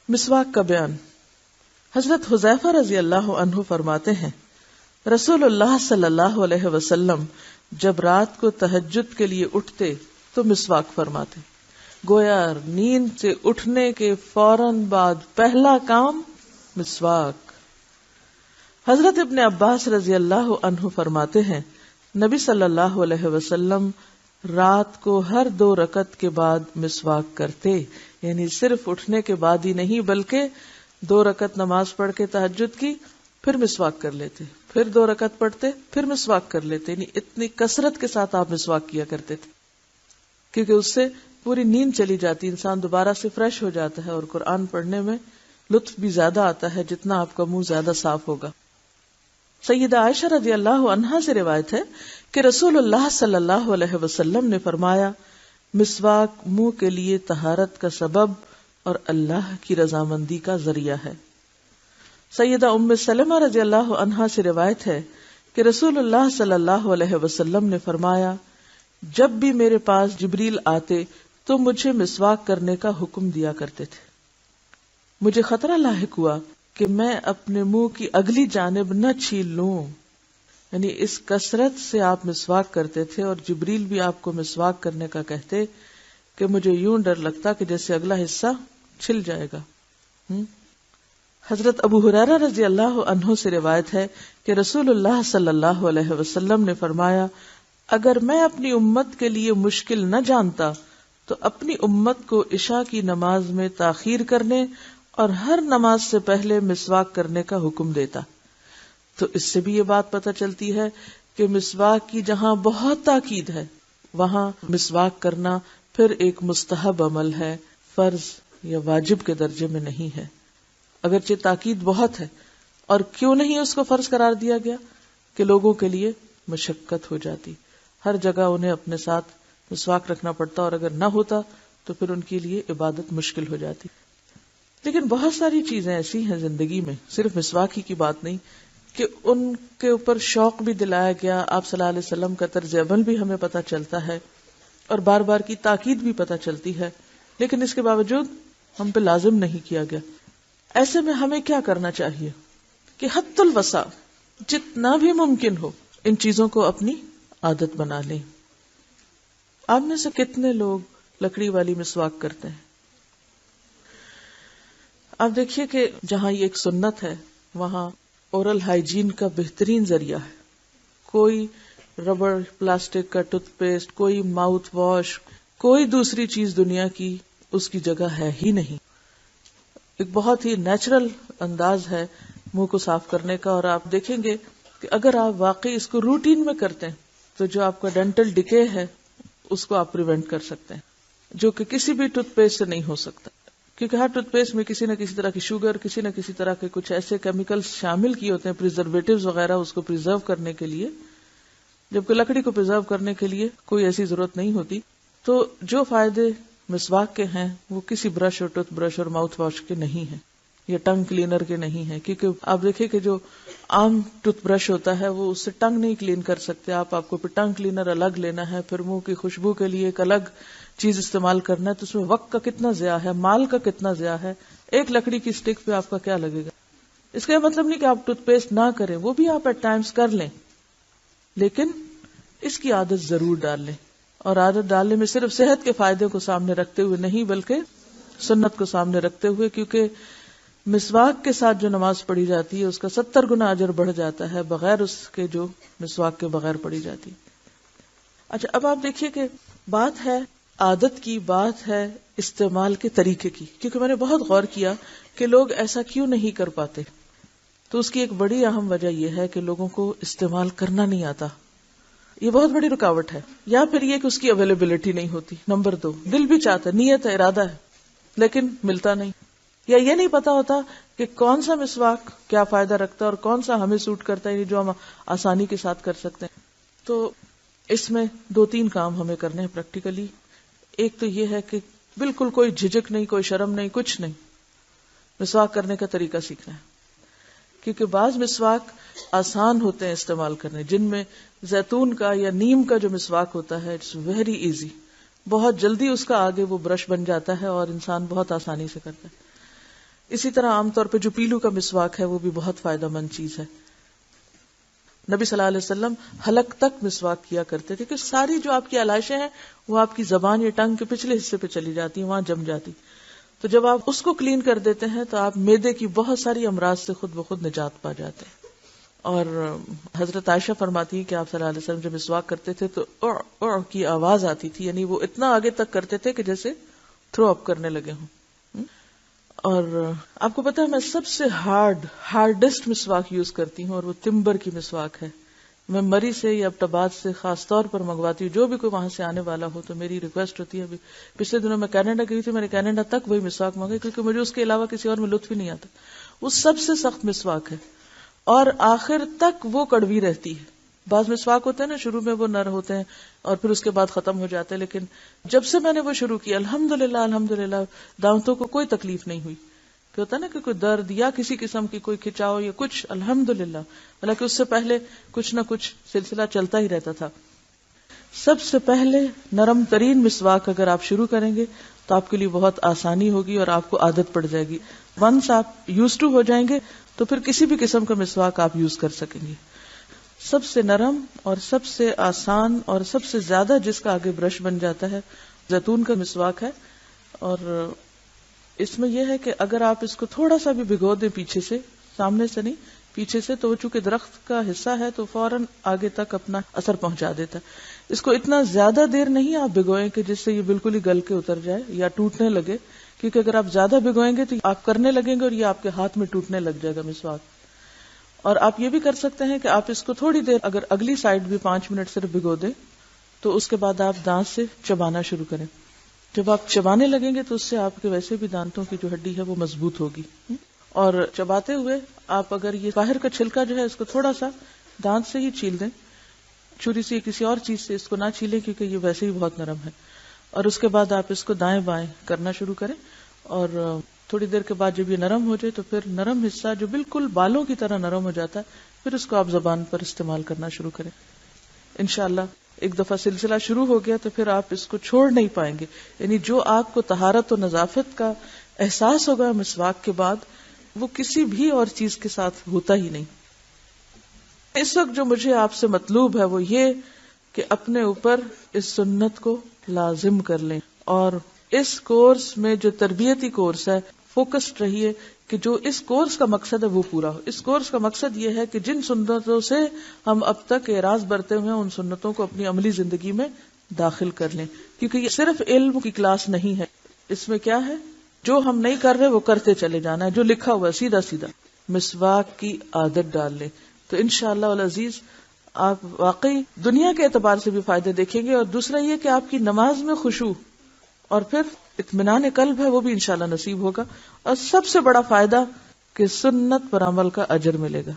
مسواک کا بیان۔ حضرت حذیفہ رضی اللہ عنہ فرماتے ہیں رسول اللہ صلی اللہ علیہ وسلم جب رات کو تہجد کے لیے اٹھتے تو مسواک فرماتے، گویا نیند سے اٹھنے کے فوراً بعد پہلا کام مسواک۔ حضرت ابن عباس رضی اللہ عنہ فرماتے ہیں نبی صلی اللہ علیہ وسلم رات کو ہر 2 رکعت کے بعد مسواک کرتے، یعنی صرف اٹھنے کے بعد ہی نہیں بلکہ 2 رکعت نماز پڑھ کے تہجد کی پھر مسواک کر لیتے، پھر 2 رکعت پڑھتے پھر مسواک کر لیتے، یعنی اتنی کثرت کے ساتھ آپ مسواک کیا کرتے تھے کیونکہ اس سے پوری نیند چلی جاتی، انسان دوبارہ سے فریش ہو جاتا ہے اور قرآن پڑھنے میں لطف بھی زیادہ آتا ہے جتنا آپ کا منہ زیادہ صاف ہوگا۔ سیدہ عائشہ رضی اللہ عنہا سے روایت ہے کہ رسول اللہ صلی اللہ علیہ وسلم نے فرمایا مسواک منہ کے لیے طہارت کا سبب اور اللہ کی رضامندی کا ذریعہ ہے۔ سیدہ ام سلمہ رضی اللہ عنہا سے روایت ہے کہ رسول اللہ صلی اللہ علیہ وسلم نے فرمایا جب بھی میرے پاس جبریل آتے تو مجھے مسواک کرنے کا حکم دیا کرتے تھے، مجھے خطرہ لاحق ہوا کہ میں اپنے منہ کی اگلی جانب نہ چھیل لوں، یعنی اس کثرت سے آپ مسواک کرتے تھے اور جبریل بھی آپ کو مسواک کرنے کا کہتے کہ مجھے یوں ڈر لگتا کہ جیسے اگلا حصہ چھل جائے گا۔ حضرت ابو ہریرہ رضی اللہ عنہ سے روایت ہے کہ رسول اللہ صلی اللہ علیہ وسلم نے فرمایا اگر میں اپنی امت کے لیے مشکل نہ جانتا تو اپنی امت کو عشاء کی نماز میں تاخیر کرنے اور ہر نماز سے پہلے مسواک کرنے کا حکم دیتا۔ تو اس سے بھی یہ بات پتہ چلتی ہے کہ مسواک کی جہاں بہت تاکید ہے وہاں مسواک کرنا پھر ایک مستحب عمل ہے، فرض یا واجب کے درجے میں نہیں ہے، اگرچہ تاکید بہت ہے۔ اور کیوں نہیں اس کو فرض قرار دیا گیا کہ لوگوں کے لیے مشقت ہو جاتی، ہر جگہ انہیں اپنے ساتھ مسواک رکھنا پڑتا اور اگر نہ ہوتا تو پھر ان کے لیے عبادت مشکل ہو جاتی۔ لیکن بہت ساری چیزیں ایسی ہیں زندگی میں، صرف مسواک ہی کی بات نہیں، کہ ان کے اوپر شوق بھی دلایا گیا، آپ صلی اللہ علیہ وسلم کا طرز عمل بھی ہمیں پتہ چلتا ہے اور بار بار کی تاکید بھی پتہ چلتی ہے، لیکن اس کے باوجود ہم پہ لازم نہیں کیا گیا۔ ایسے میں ہمیں کیا کرنا چاہیے کہ حد الوسع جتنا بھی ممکن ہو ان چیزوں کو اپنی عادت بنا لیں۔ آپ میں سے کتنے لوگ لکڑی والی مسواک کرتے ہیں؟ آپ دیکھیے کہ جہاں یہ ایک سنت ہے وہاں اورل ہائیجین کا بہترین ذریعہ ہے، کوئی ربڑ پلاسٹک کا ٹوتھ پیسٹ، کوئی ماؤتھ واش، کوئی دوسری چیز دنیا کی اس کی جگہ ہے ہی نہیں۔ ایک بہت ہی نیچرل انداز ہے منہ کو صاف کرنے کا، اور آپ دیکھیں گے کہ اگر آپ واقعی اس کو روٹین میں کرتے ہیں تو جو آپ کا ڈینٹل ڈکے ہے اس کو آپ پریونٹ کر سکتے ہیں، جو کہ کسی بھی ٹوتھ پیسٹ سے نہیں ہو سکتا، کیونکہ ہر ٹوتھ پیسٹ میں کسی نہ کسی طرح کی شوگر، کسی نہ کسی طرح کے کچھ ایسے کیمیکلز شامل کیے ہوتے ہیں، پریزرویٹیوز وغیرہ اس کو پریزرو کرنے کے لیے، جبکہ لکڑی کو پریزرو کرنے کے لیے کوئی ایسی ضرورت نہیں ہوتی۔ تو جو فائدے مسواک کے ہیں وہ کسی برش اور ٹوتھ برش اور ماؤتھ واش کے نہیں ہیں یا ٹنگ کلینر کے نہیں ہیں، کیونکہ آپ دیکھیں کہ جو عام ٹوتھ برش ہوتا ہے وہ اس سے ٹنگ نہیں کلین کر سکتے، آپ کو پھر ٹنگ کلینر الگ لینا ہے، پھر منہ کی خوشبو کے لیے ایک الگ چیز استعمال کرنا ہے، تو اس میں وقت کا کتنا ضیاع ہے، مال کا کتنا ضیاع ہے۔ ایک لکڑی کی سٹک پہ آپ کا کیا لگے گا؟ اس کا یہ مطلب نہیں کہ آپ ٹوتھ پیسٹ نہ کریں، وہ بھی آپ ایٹ ٹائمز کر لیں، لیکن اس کی عادت ضرور ڈال لیں، اور عادت ڈالنے میں صرف صحت کے فائدے کو سامنے رکھتے ہوئے نہیں بلکہ سنت کو سامنے رکھتے ہوئے، کیونکہ مسواک کے ساتھ جو نماز پڑھی جاتی ہے اس کا 70 گنا اجر بڑھ جاتا ہے بغیر اس کے جو مسواک کے بغیر پڑھی جاتی۔ اچھا، اب آپ دیکھیے کہ بات ہے عادت کی، بات ہے استعمال کے طریقے کی، کیونکہ میں نے بہت غور کیا کہ لوگ ایسا کیوں نہیں کر پاتے، تو اس کی ایک بڑی اہم وجہ یہ ہے کہ لوگوں کو استعمال کرنا نہیں آتا، یہ بہت بڑی رکاوٹ ہے، یا پھر یہ کہ اس کی اویلیبلٹی نہیں ہوتی۔ نمبر 2، دل بھی چاہتا ہے، نیت ہے، ارادہ ہے، لیکن ملتا نہیں، یا یہ نہیں پتا ہوتا کہ کون سا مسواک کیا فائدہ رکھتا ہے اور کون سا ہمیں سوٹ کرتا ہے جو ہم آسانی کے ساتھ کر سکتے ہیں۔ تو اس میں 2-3 کام ہمیں کرنے ہیں پریکٹیکلی۔ ایک تو یہ ہے کہ بالکل کوئی جھجک نہیں، کوئی شرم نہیں، کچھ نہیں، مسواک کرنے کا طریقہ سیکھنا ہے، کیونکہ بعض مسواک آسان ہوتے ہیں استعمال کرنے، جن میں زیتون کا یا نیم کا جو مسواک ہوتا ہے اٹس ویری ایزی، بہت جلدی اس کا آگے وہ برش بن جاتا ہے اور انسان بہت آسانی سے کرتا ہے۔ اسی طرح عام طور پہ جو پیلو کا مسواک ہے وہ بھی بہت فائدہ مند چیز ہے. نبی صلی اللہ علیہ وسلم حلق تک مسواک کیا کرتے تھے کہ ساری جو آپ کی علائشیں ہیں وہ آپ کی زبان یا ٹنگ کے پچھلے حصے پہ چلی جاتی ہیں, وہاں جم جاتی. تو جب آپ اس کو کلین کر دیتے ہیں تو آپ معدے کی بہت ساری امراض سے خود بخود نجات پا جاتے ہیں. اور حضرت عائشہ فرماتی ہے کہ آپ صلی اللہ علیہ وسلم جب مسواک کرتے تھے تو اع کی آواز آتی تھی, یعنی وہ اتنا آگے تک کرتے تھے کہ جیسے تھرو اپ کرنے لگے ہوں. اور آپ کو پتا ہے میں سب سے ہارڈسٹ مسواک یوز کرتی ہوں, اور وہ تمبر کی مسواک ہے. میں مری سے یا ابٹاباد سے خاص طور پر منگواتی ہوں. جو بھی کوئی وہاں سے آنے والا ہو تو میری ریکویسٹ ہوتی ہے. ابھی پچھلے دنوں میں کینیڈا گئی تھی, میں نے کینیڈا تک وہی مسواک منگائی کیونکہ مجھے اس کے علاوہ کسی اور میں لطف ہی نہیں آتا. وہ سب سے سخت مسواک ہے اور آخر تک وہ کڑوی رہتی ہے. بعض مسواک ہوتے ہیں نا شروع میں وہ نر ہوتے ہیں اور پھر اس کے بعد ختم ہو جاتے ہیں, لیکن جب سے میں نے وہ شروع کیا الحمدللہ دانتوں کو کوئی تکلیف نہیں ہوئی. کہ ہوتا ہے نا کہ کوئی درد یا کسی قسم کی کوئی کھچاؤ یا کچھ, الحمدللہ. حالانکہ اس سے پہلے کچھ نہ کچھ سلسلہ چلتا ہی رہتا تھا. سب سے پہلے نرم ترین مسواک اگر آپ شروع کریں گے تو آپ کے لیے بہت آسانی ہوگی اور آپ کو عادت پڑ جائے گی. ونس آپ یوز ٹو ہو جائیں گے تو پھر کسی بھی قسم کا مسواک آپ یوز کر سکیں گے. سب سے نرم اور سب سے آسان اور سب سے زیادہ جس کا آگے برش بن جاتا ہے زیتون کا مسواک ہے. اور اس میں یہ ہے کہ اگر آپ اس کو تھوڑا سا بھی بھگو دیں پیچھے سے, سامنے سے نہیں پیچھے سے, تو وہ چونکہ درخت کا حصہ ہے تو فوراً آگے تک اپنا اثر پہنچا دیتا ہے. اس کو اتنا زیادہ دیر نہیں آپ بھگوئیں کہ جس سے یہ بالکل ہی گل کے اتر جائے یا ٹوٹنے لگے, کیونکہ اگر آپ زیادہ بھگوئیں گے تو آپ کرنے لگیں گے اور یہ آپ کے ہاتھ میں ٹوٹنے لگ جائے گا مسواک. اور آپ یہ بھی کر سکتے ہیں کہ آپ اس کو تھوڑی دیر اگر اگلی سائڈ بھی 5 منٹ صرف بھگو دیں تو اس کے بعد آپ دانت سے چبانا شروع کریں. جب آپ چبانے لگیں گے تو اس سے آپ کے ویسے بھی دانتوں کی جو ہڈی ہے وہ مضبوط ہوگی. اور چباتے ہوئے آپ اگر یہ باہر کا چھلکا جو ہے اس کو تھوڑا سا دانت سے ہی چھیل دیں, چھری سے کسی اور چیز سے اس کو نہ چھیلیں کیونکہ یہ ویسے ہی بہت نرم ہے. اور اس کے بعد آپ اس کو دائیں بائیں کرنا شروع کریں, اور تھوڑی دیر کے بعد جب یہ نرم ہو جائے تو پھر نرم حصہ جو بالکل بالوں کی طرح نرم ہو جاتا ہے پھر اس کو آپ زبان پر استعمال کرنا شروع کریں. انشاءاللہ ایک دفعہ سلسلہ شروع ہو گیا تو پھر آپ اس کو چھوڑ نہیں پائیں گے. یعنی جو آپ کو طہارت و نظافت کا احساس ہوگا مسواک کے بعد وہ کسی بھی اور چیز کے ساتھ ہوتا ہی نہیں. اس وقت جو مجھے آپ سے مطلوب ہے وہ یہ کہ اپنے اوپر اس سنت کو لازم کر لیں, اور اس کورس میں جو تربیتی کورس ہے فوکسڈ رہیے کہ جو اس کورس کا مقصد ہے وہ پورا ہو. اس کورس کا مقصد یہ ہے کہ جن سنتوں سے ہم اب تک اعراض برتے ہوئے ہیں ان سنتوں کو اپنی عملی زندگی میں داخل کر لیں, کیونکہ یہ صرف علم کی کلاس نہیں ہے. اس میں کیا ہے, جو ہم نہیں کر رہے وہ کرتے چلے جانا ہے, جو لکھا ہوا ہے سیدھا سیدھا مسواک کی عادت ڈال لیں. تو انشاءاللہ العزیز آپ واقعی دنیا کے اعتبار سے بھی فائدے دیکھیں گے, اور دوسرا یہ کہ آپ کی نماز میں خشوع اور پھر اطمینان قلب ہے وہ بھی انشاءاللہ نصیب ہوگا, اور سب سے بڑا فائدہ کہ سنت پر عمل کا اجر ملے گا.